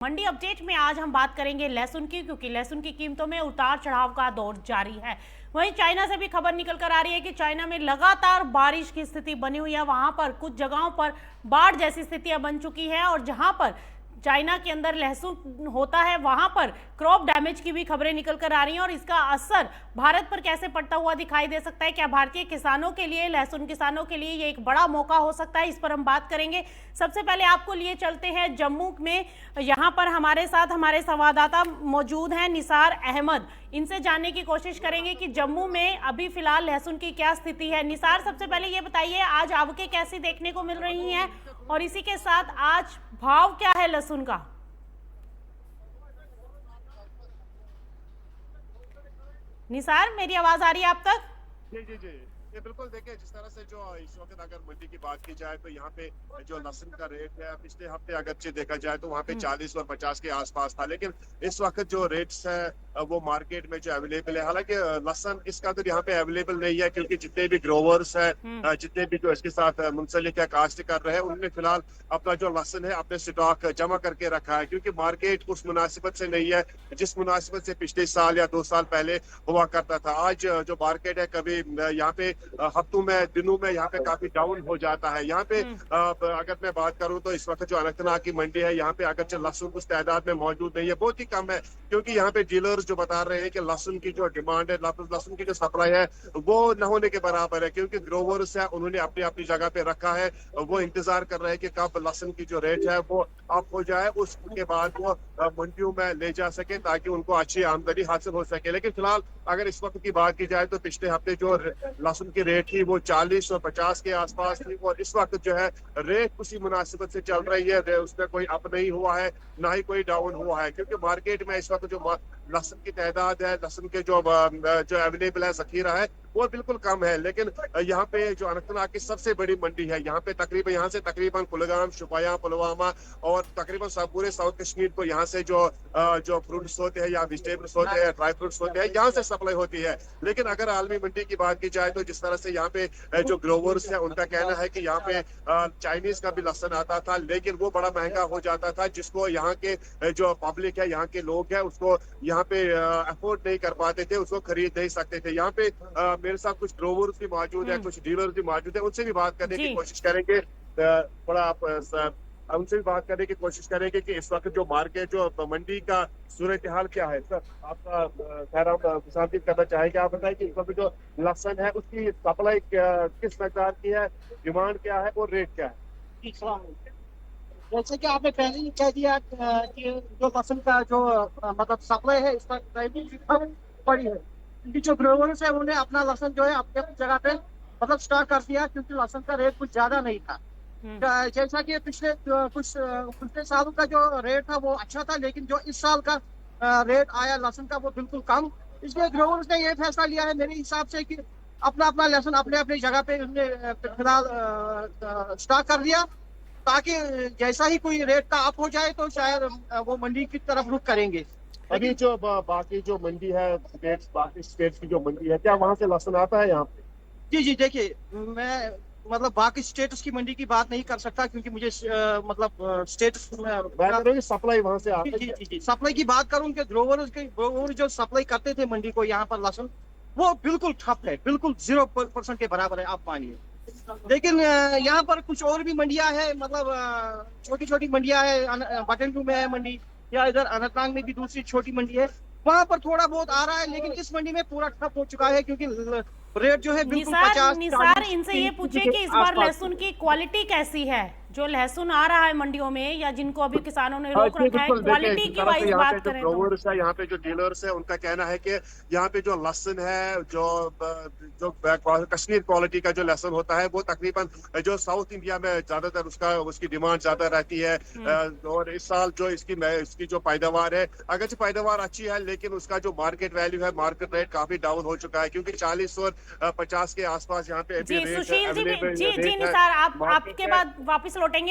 मंडी update में आज हम बात करेंगे लहसुन की, क्योंकि लहसुन की कीमतों में उतार चढ़ाव का दौर जारी है। वहीं चाइना से भी खबर निकल कर आ रही है कि चाइना में लगातार बारिश की स्थिति बनी हुई है। वहां पर कुछ जगहों पर बाढ़ जैसी स्थितियां बन चुकी है और जहां पर चाइना के अंदर लहसुन होता है वहां पर क्रॉप डैमेज की भी खबरें निकल कर आ रही हैं और इसका असर भारत पर कैसे पड़ता हुआ दिखाई दे सकता है। क्या भारतीय किसानों के लिए, लहसुन किसानों के लिए ये एक बड़ा मौका हो सकता है, इस पर हम बात करेंगे। सबसे पहले आपको लिए चलते हैं जम्मू में। यहाँ पर हमारे साथ हमारे संवाददाता मौजूद हैं निसार अहमद। इनसे जानने की कोशिश करेंगे कि जम्मू में अभी फिलहाल लहसुन की क्या स्थिति है। निसार, सबसे पहले ये बताइए आज आवकें कैसी देखने को मिल रही हैं और इसी के साथ आज भाव क्या है लहसुन का? निसार, मेरी आवाज आ रही है आप तक? जी जी जी, ये बिल्कुल देखिए, जिस तरह से जो इस वक्त अगर मंडी की बात की जाए तो यहाँ पे जो लहसुन का रेट है पिछले हफ्ते अगर देखा जाए तो वहाँ पे 40 और 50 के आसपास था, लेकिन इस वक्त जो रेट्स है वो मार्केट में जो अवेलेबल है, हालांकि लहसुन इसका तो यहाँ पे अवेलेबल नहीं है क्योंकि जितने भी ग्रोवर्स है, जितने भी जो इसके साथ मुंसलिक है, काश्त कर रहे हैं, उनने फिलहाल अपना जो लहसुन है अपने स्टॉक जमा करके रखा है, क्योंकि मार्केट उस मुनासिबत से नहीं है जिस मुनासिबत से पिछले साल या 2 साल पहले हुआ करता था। आज जो मार्केट है कभी यहाँ पे हफ्तों में, दिनों में यहाँ पे काफी डाउन हो जाता है। यहाँ पे अगर मैं बात करूं तो इस वक्त जो अनंतनाग की मंडी है यहाँ पे अगर लहसुन उस तादाद में मौजूद नहीं है, बहुत ही कम है, क्योंकि यहाँ पे डीलर्स जो बता रहे हैं कि लहसुन की जो डिमांड है, लहसुन की जो सप्लाई है वो न होने के बराबर है, क्योंकि ग्रोवर्स है उन्होंने अपनी अपनी जगह पे रखा है, वो इंतजार कर रहे हैं कि कब लहसुन की जो रेट है वो अप हो जाए, उसके बाद वो मंडियों में ले जा सके ताकि उनको अच्छी आमदनी हासिल हो सके। लेकिन फिलहाल अगर इस वक्त की बात की जाए तो पिछले हफ्ते जो लहसुन की रेट थी वो 40 और 50 के आसपास थी और इस वक्त जो है रेट उसी मुनासिबत से चल रही है, उसमें कोई अप नहीं हुआ है ना ही कोई डाउन हुआ है, क्योंकि मार्केट में इस वक्त जो लहसुन की तादाद है, लहसुन के जो अवेलेबल है, जखीरा है, वो बिल्कुल कम है। लेकिन यहाँ पे जो अनंतनाग की सबसे बड़ी मंडी है, यहाँ पे तकरीबन यहाँ से तकरीबन कुलगाम, शुपाया, पुलवामा और तकरीबन पूरे साउथ कश्मीर को यहाँ से जो फ्रूट्स होते हैं या वेजिटेबल्स होते हैं, ड्राई फ्रूट्स होते हैं, यहाँ से सप्लाई होती है। लेकिन अगर आलमी मंडी की बात की जाए तो जिस तरह से यहाँ पे जो ग्रोवर्स है उनका कहना है कि यहाँ पे चाइनीज का भी लहसुन आता था, लेकिन वो बड़ा महंगा हो जाता था, जिसको यहाँ के जो पब्लिक है, यहाँ के लोग हैं, उसको यहाँ पे अफोर्ड नहीं कर पाते थे, उसको खरीद नहीं सकते थे। यहाँ पे मेरे साथ कुछ ग्रोवर्स भी मौजूद है, कुछ डीलर्स भी मौजूद है, उनसे भी बात करने की कोशिश करेंगे। थोड़ा आप उनसे भी बात करने की कोशिश करेंगे कि इस वक्त जो मार्केट, जो मंडी का सूरत हाल क्या है। सर, आपका खैर खुशामदीद करना चाहेंगे, आप बताएं कि इस वक्त जो लहसुन है उसकी सप्लाई किस मकदार की है, डिमांड क्या है और रेट क्या है? जैसे कि आपने पहले ही कह दिया कि जो लहसुन का जो मतलब सप्लाई है इसका बड़ी है, क्योंकि जो ग्रोवर्स है उन्हें अपना लहसुन जो है अपने जगह पे मतलब स्टॉक कर दिया, क्योंकि लहसुन का रेट कुछ ज्यादा नहीं था। जैसा कि पिछले सालों का जो रेट था वो अच्छा था, लेकिन जो इस साल का रेट आया लहसुन का वो बिल्कुल कम। इसलिए ग्रोवर्स ने ये फैसला लिया है मेरे हिसाब से कि अपना अपना लहसुन अपने अपनी जगह पे फिलहाल स्टॉक कर दिया, ताकि जैसा ही कोई रेट का अप हो जाए तो शायद वो मंडी की तरफ रुख करेंगे। अभी जो बाकी जो मंडी है, बाकी स्टेट्स की जो मंडी है, क्या वहां से लहसुन आता है यहाँ पे? जी जी, देखिए मैं मतलब बाकी स्टेट्स की मंडी की बात नहीं कर सकता, क्योंकि मुझे मतलब स्टेट्स सप्लाई वहां से आती है। जी जी, सप्लाई की बात करूं कि ग्रोवर जो सप्लाई करते थे मंडी को यहाँ पर लहसुन, वो बिल्कुल ठप है, बिल्कुल 0% के बराबर है, आप मानिए। लेकिन यहाँ पर कुछ और भी मंडियां है, मतलब छोटी छोटी मंडियां है, बटनटू में है मंडी, या इधर अनंतनाग में भी दूसरी छोटी मंडी है, वहां पर थोड़ा बहुत आ रहा है, लेकिन इस मंडी में पूरा ठप हो चुका है, क्योंकि रेट जो है बिल्कुल 50। निसार, इनसे ये पूछे कि इस बार लहसुन की क्वालिटी कैसी है, जो लहसुन आ रहा है मंडियों में या जिनको अभी किसानों ने रोक रखा है, क्वालिटी की वाइज बात करें तो यहाँ पे जो डीलर्स है उनका कहना है कि यहाँ पे जो लहसुन है, जो कश्मीर क्वालिटी का जो लहसुन होता है, वो तकरीबन जो साउथ इंडिया में ज्यादातर उसकी डिमांड ज्यादा रहती है। और इस साल जो इसकी जो पैदावार है, अगरचे पैदावार अच्छी है, लेकिन उसका जो मार्केट वैल्यू है, मार्केट रेट काफी डाउन हो चुका है, क्योंकि 40 और 50 के आसपास यहाँ पे जी सुशील जी निसार, आप आपके बाद वापस लौटेंगे।